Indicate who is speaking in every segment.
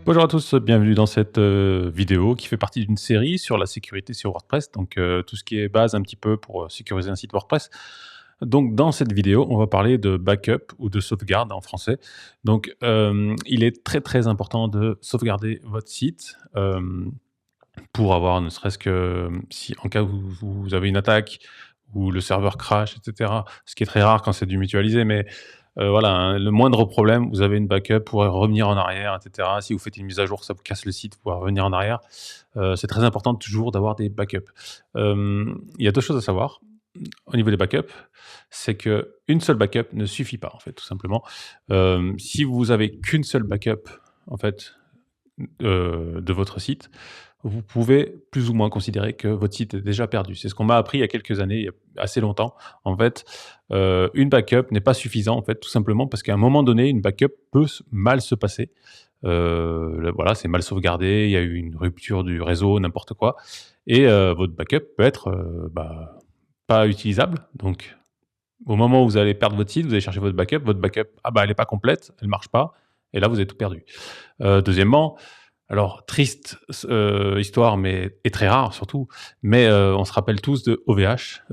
Speaker 1: Bonjour à tous, bienvenue dans cette vidéo qui fait partie d'une série sur la sécurité sur WordPress, donc tout ce qui est base un petit peu pour sécuriser un site WordPress. Donc dans cette vidéo, on va parler de backup ou de sauvegarde en français. Donc il est très très important de sauvegarder votre site pour avoir ne serait-ce que si en cas où vous avez une attaque ou le serveur crash, etc. Ce qui est très rare quand c'est du mutualisé, mais voilà, hein, le moindre problème, vous avez une backup pour revenir en arrière, et cetera. Si vous faites une mise à jour, ça vous casse le site, vous pouvez revenir en arrière. C'est très important toujours d'avoir des backups. Il y a 2 choses à savoir au niveau des backups, c'est qu'une seule backup ne suffit pas, en fait, tout simplement. Si vous avez qu'une seule backup, en fait, de votre site, vous pouvez plus ou moins considérer que votre site est déjà perdu. C'est ce qu'on m'a appris il y a quelques années, il y a assez longtemps. En fait, une backup n'est pas suffisant, en fait, tout simplement parce qu'à un moment donné, une backup peut mal se passer. Voilà, c'est mal sauvegardé, il y a eu une rupture du réseau, n'importe quoi et votre backup peut être, pas utilisable. Donc au moment où vous allez perdre votre site, vous allez chercher votre backup, ah bah, elle est pas complète, elle marche pas et là, vous avez tout perdu. Deuxièmement, alors triste histoire, mais et très rare surtout, mais on se rappelle tous de OVH,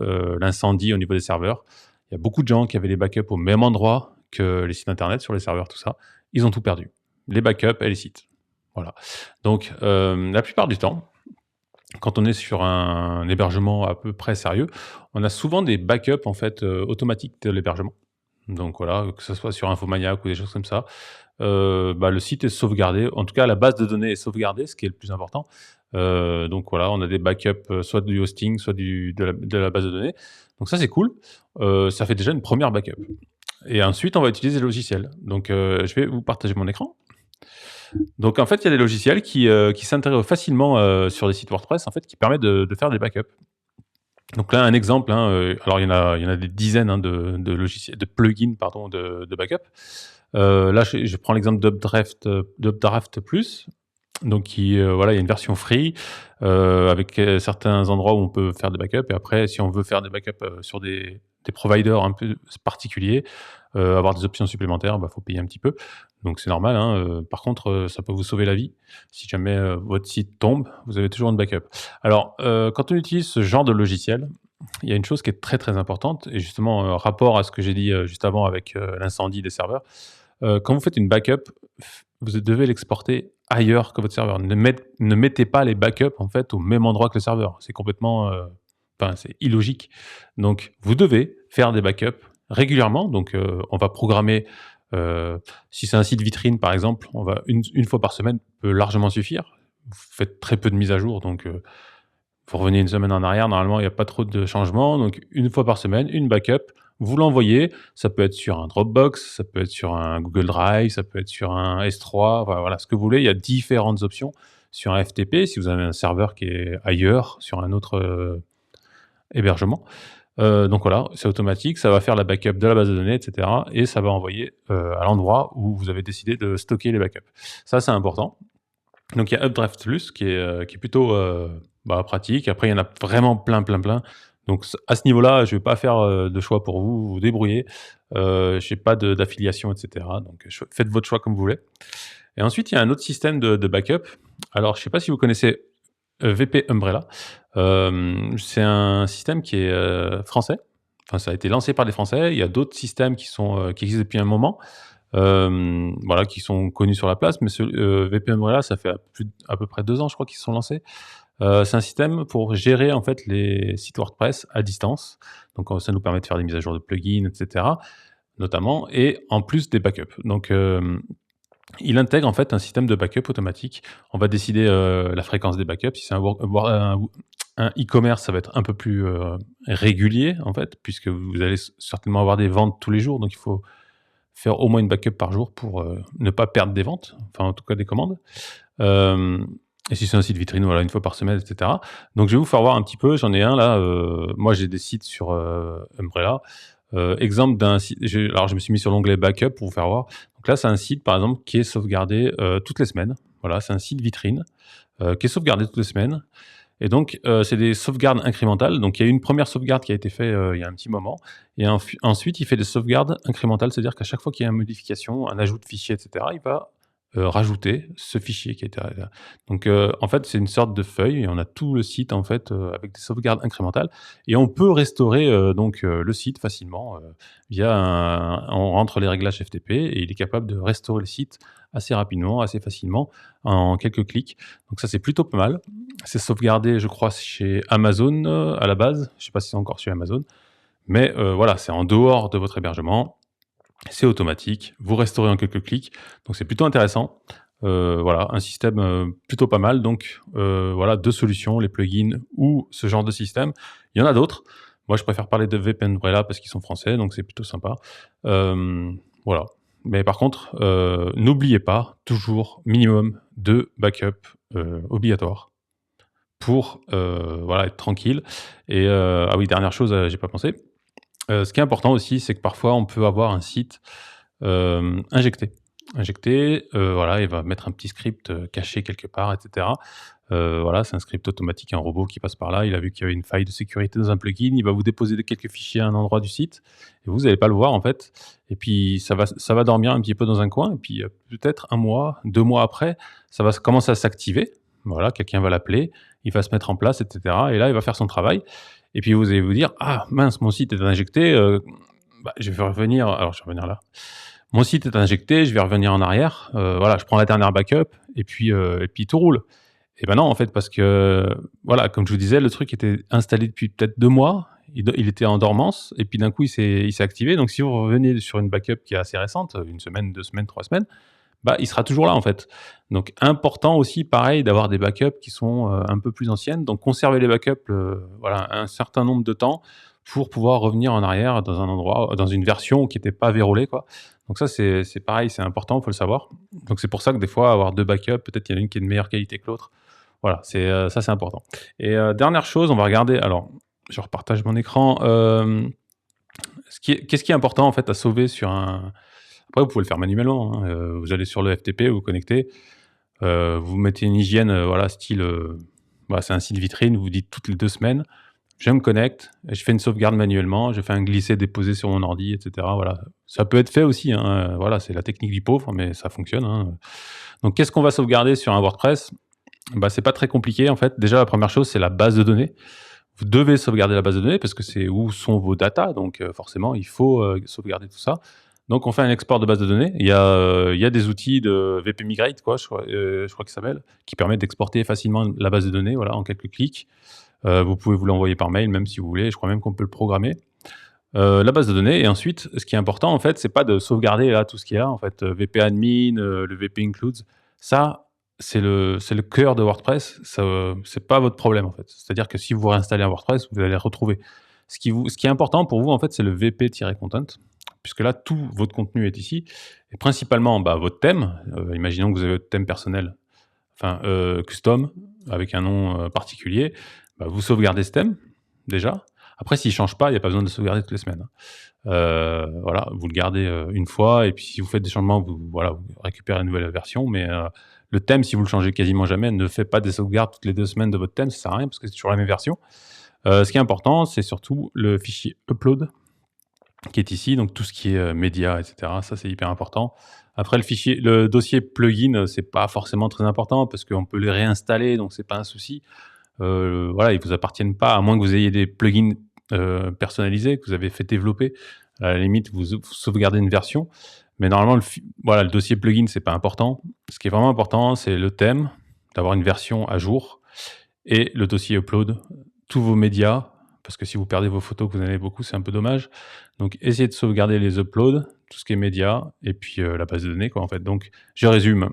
Speaker 1: l'incendie au niveau des serveurs. Il y a beaucoup de gens qui avaient les backups au même endroit que les sites internet, sur les serveurs, tout ça. Ils ont tout perdu, les backups et les sites. Voilà. Donc la plupart du temps, quand on est sur un hébergement à peu près sérieux, on a souvent des backups en fait, automatiques de l'hébergement. Donc voilà, que ce soit sur Infomaniac ou des choses comme ça, bah, le site est sauvegardé. En tout cas, la base de données est sauvegardée, ce qui est le plus important. Donc voilà, on a des backups, soit du hosting, soit de la base de données. Donc ça, c'est cool. Ça fait déjà une première backup et ensuite, on va utiliser le logiciel. Donc je vais vous partager mon écran. Donc en fait, il y a des logiciels qui s'intègrent facilement, sur les sites WordPress, en fait, qui permettent de faire des backups. Donc là, un exemple, hein, alors il y en a des dizaines, hein, de logiciels, de plugins, pardon, de backup. Là, je prends l'exemple d'Updraft Plus, donc qui, voilà, il y a une version free, avec, certains endroits où on peut faire des backups et après si on veut faire des backups, sur des providers un peu particuliers, avoir des options supplémentaires, bah, faut payer un petit peu. Donc c'est normal, hein, par contre, ça peut vous sauver la vie. Si jamais, votre site tombe, vous avez toujours une backup. Alors, quand on utilise ce genre de logiciel, il y a une chose qui est très, très importante et justement, rapport à ce que j'ai dit, juste avant avec, l'incendie des serveurs. Quand vous faites une backup, vous devez l'exporter ailleurs que votre serveur. Ne mettez pas les backups, en fait, au même endroit que le serveur. C'est complètement, enfin, c'est illogique. Donc vous devez faire des backups régulièrement. Donc on va programmer, si c'est un site vitrine, par exemple, on va une fois par semaine peut largement suffire. Vous faites très peu de mises à jour, donc vous revenez une semaine en arrière, normalement, il n'y a pas trop de changements. Donc, une fois par semaine, une backup, vous l'envoyez. Ça peut être sur un Dropbox, ça peut être sur un Google Drive, ça peut être sur un S3, enfin, voilà, ce que vous voulez. Il y a différentes options. Sur un FTP, si vous avez un serveur qui est ailleurs, sur un autre hébergement. Donc voilà, c'est automatique, ça va faire la backup de la base de données, etc. Et ça va envoyer à l'endroit où vous avez décidé de stocker les backups. Ça, c'est important. Donc il y a Updraft Plus qui est plutôt, bah, pratique. Après il y en a vraiment plein, plein, plein. Donc à ce niveau-là, je vais pas faire, de choix pour vous, vous vous débrouillez. J'ai pas d'affiliation et cetera, donc faites votre choix comme vous voulez. Et ensuite, il y a un autre système de backup. Alors je sais pas si vous connaissez, VP Umbrella. C'est un système qui est, français. Enfin, ça a été lancé par des Français. Il y a d'autres systèmes qui existent depuis un moment. Voilà, qui sont connus sur la place, mais VP Umbrella, ça fait à peu près 2 ans, je crois, qu'ils se sont lancés. C'est un système pour gérer, en fait, les sites WordPress à distance. Donc ça nous permet de faire des mises à jour de plugins et cetera, notamment et en plus des backups. Donc il intègre, en fait, un système de backup automatique. On va décider, la fréquence des backups. Si c'est un e-commerce, ça va être un peu plus, régulier, en fait, puisque vous allez certainement avoir des ventes tous les jours, donc il faut faire au moins une backup par jour pour, ne pas perdre des ventes, enfin en tout cas des commandes. Et si c'est un site vitrine, voilà, une fois par semaine et cetera. Donc je vais vous faire voir un petit peu, j'en ai un là, moi j'ai des sites sur, Umbrella. Exemple d'un site, alors je me suis mis sur l'onglet backup pour vous faire voir. Donc là, c'est un site par exemple qui est sauvegardé, toutes les semaines. Voilà, c'est un site vitrine, qui est sauvegardé toutes les semaines Et donc, c'est des sauvegardes incrémentales. Donc, il y a eu une première sauvegarde qui a été faite il y a un petit moment. Et ensuite, il fait des sauvegardes incrémentales, c'est-à-dire qu'à chaque fois qu'il y a une modification, un ajout de fichier, etc., il va rajouter ce fichier qui a été. Donc, en fait, c'est une sorte de feuille et on a tout le site en fait avec des sauvegardes incrémentales. Et on peut restaurer le site facilement on rentre les réglages FTP et il est capable de restaurer le site assez rapidement, assez facilement, en quelques clics. Donc ça, c'est plutôt pas mal. C'est sauvegardé, je crois, chez Amazon à la base. Je ne sais pas si c'est encore chez Amazon. Mais voilà, c'est en dehors de votre hébergement. C'est automatique. Vous restaurez en quelques clics. Donc c'est plutôt intéressant. Voilà, un système plutôt pas mal. Donc voilà, 2 solutions, les plugins ou ce genre de système. Il y en a d'autres. Moi, je préfère parler de VP Umbrella parce qu'ils sont français, donc c'est plutôt sympa. Voilà. Mais par contre, n'oubliez pas, toujours minimum 2 backups obligatoires pour voilà, être tranquille. Et ah oui, dernière chose, j'ai pas pensé. Ce qui est important aussi, c'est que parfois on peut avoir un site injecté. Injecté, voilà, il va mettre un petit script caché quelque part, etc. Voilà, c'est un script automatique, un robot qui passe par là. Il a vu qu'il y avait une faille de sécurité dans un plugin. Il va vous déposer quelques fichiers à un endroit du site et vous n'allez pas le voir en fait. Et puis ça va dormir un petit peu dans un coin. Et puis peut-être 1 mois, 2 mois après, ça va commencer à s'activer. Voilà, quelqu'un va l'appeler, il va se mettre en place, etc. Et là, il va faire son travail. Et puis vous allez vous dire: «Ah mince, mon site est injecté, je vais revenir», alors je vais revenir là. «Mon site est injecté, je vais revenir en arrière, voilà, je prends la dernière backup et puis tout roule». Et ben non, en fait, parce que, voilà, comme je vous disais, le truc était installé depuis peut-être 2 mois, il était en dormance et puis d'un coup il s'est activé. Donc si vous revenez sur une backup qui est assez récente, 1 semaine, 2 semaines, 3 semaines, bah, il sera toujours là, en fait. Donc important aussi, pareil, d'avoir des backups qui sont, un peu plus anciennes. Donc conserver les backups, voilà, un certain nombre de temps pour pouvoir revenir en arrière dans un endroit, dans une version qui était pas vérolée, quoi. Donc ça, c'est pareil, c'est important, faut le savoir. Donc c'est pour ça que des fois, avoir 2 backups, peut-être il y en a une qui est de meilleure qualité que l'autre. Voilà, ça, c'est important. Et dernière chose, on va regarder, alors je repartage mon écran, qu'est-ce qui est important, en fait, à sauver sur un. Après, vous pouvez le faire manuellement, hein, vous allez sur le FTP, vous vous connectez, vous mettez une hygiène, voilà, style, bah, c'est un site vitrine, vous dites toutes les 2 semaines: «Je me connecte, et je fais une sauvegarde manuellement, je fais un glisser-déposer sur mon ordi», et cetera, voilà. Ça peut être fait aussi, hein, voilà, c'est la technique du pauvre, mais ça fonctionne, hein. Donc qu'est-ce qu'on va sauvegarder sur un WordPress? Bah, c'est pas très compliqué, en fait. Déjà, la première chose, c'est la base de données. Vous devez sauvegarder la base de données parce que c'est où sont vos datas, donc forcément, il faut sauvegarder tout ça. Donc on fait un export de base de données. Il y a des outils de VP Migrate, quoi, je crois qu'il s'appelle, qui permettent d'exporter facilement la base de données, voilà, en quelques clics. Vous pouvez vous l'envoyer par mail, même si vous voulez. Je crois même qu'on peut le programmer. La base de données, et ensuite, ce qui est important, en fait, c'est pas de sauvegarder là tout ce qu'il y a, en fait, VP admin, le VP includes. Ça, c'est le cœur de WordPress. Ça, c'est pas votre problème, en fait. C'est-à-dire que si vous réinstallez un WordPress, vous allez le retrouver. Ce qui est important pour vous, en fait, c'est le VP-content, puisque là, tout votre contenu est ici, et principalement, bah, votre thème. Imaginons que vous avez votre thème personnel, enfin, custom, avec un nom particulier. Bah, vous sauvegardez ce thème, déjà. Après, s'il change pas, il n'y a pas besoin de le sauvegarder toutes les semaines, hein. Voilà, vous le gardez une fois, et puis si vous faites des changements, voilà, vous récupérez une nouvelle version. Mais le thème, si vous le changez quasiment jamais, ne faites pas des sauvegardes toutes les 2 semaines de votre thème, ça sert à rien parce que c'est toujours la même version. Ce qui est important, c'est surtout le fichier upload qui est ici, donc tout ce qui est médias, etc. Ça, c'est hyper important. Après, le dossier plugin, c'est pas forcément très important parce qu'on peut les réinstaller, donc c'est pas un souci. Voilà, ils vous appartiennent pas, à moins que vous ayez des plugins personnalisés que vous avez fait développer. À la limite, vous sauvegardez une version, mais normalement, voilà, le dossier plugin, c'est pas important. Ce qui est vraiment important, c'est le thème, d'avoir une version à jour, et le dossier upload, tous vos médias, parce que si vous perdez vos photos, que vous en avez beaucoup, c'est un peu dommage. Donc essayez de sauvegarder les uploads, tout ce qui est médias, et puis la base de données, quoi, en fait. Donc je résume.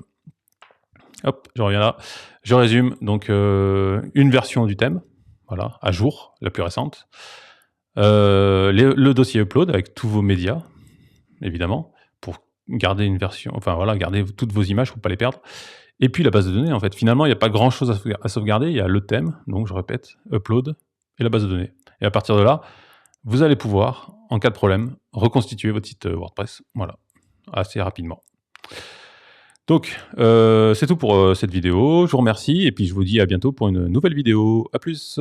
Speaker 1: Hop, je reviens là. Je résume. Donc une version du thème, voilà, à jour, la plus récente. Le dossier upload avec tous vos médias, évidemment, pour garder une version, enfin voilà, garder toutes vos images pour pas les perdre. Et puis la base de données, en fait. Finalement, il n'y a pas grand-chose à sauvegarder. Il y a le thème, donc je répète, upload, et la base de données. Et à partir de là, vous allez pouvoir, en cas de problème, reconstituer votre site WordPress, voilà, assez rapidement. Donc, c'est tout pour, cette vidéo. Je vous remercie et puis je vous dis à bientôt pour une nouvelle vidéo. À plus.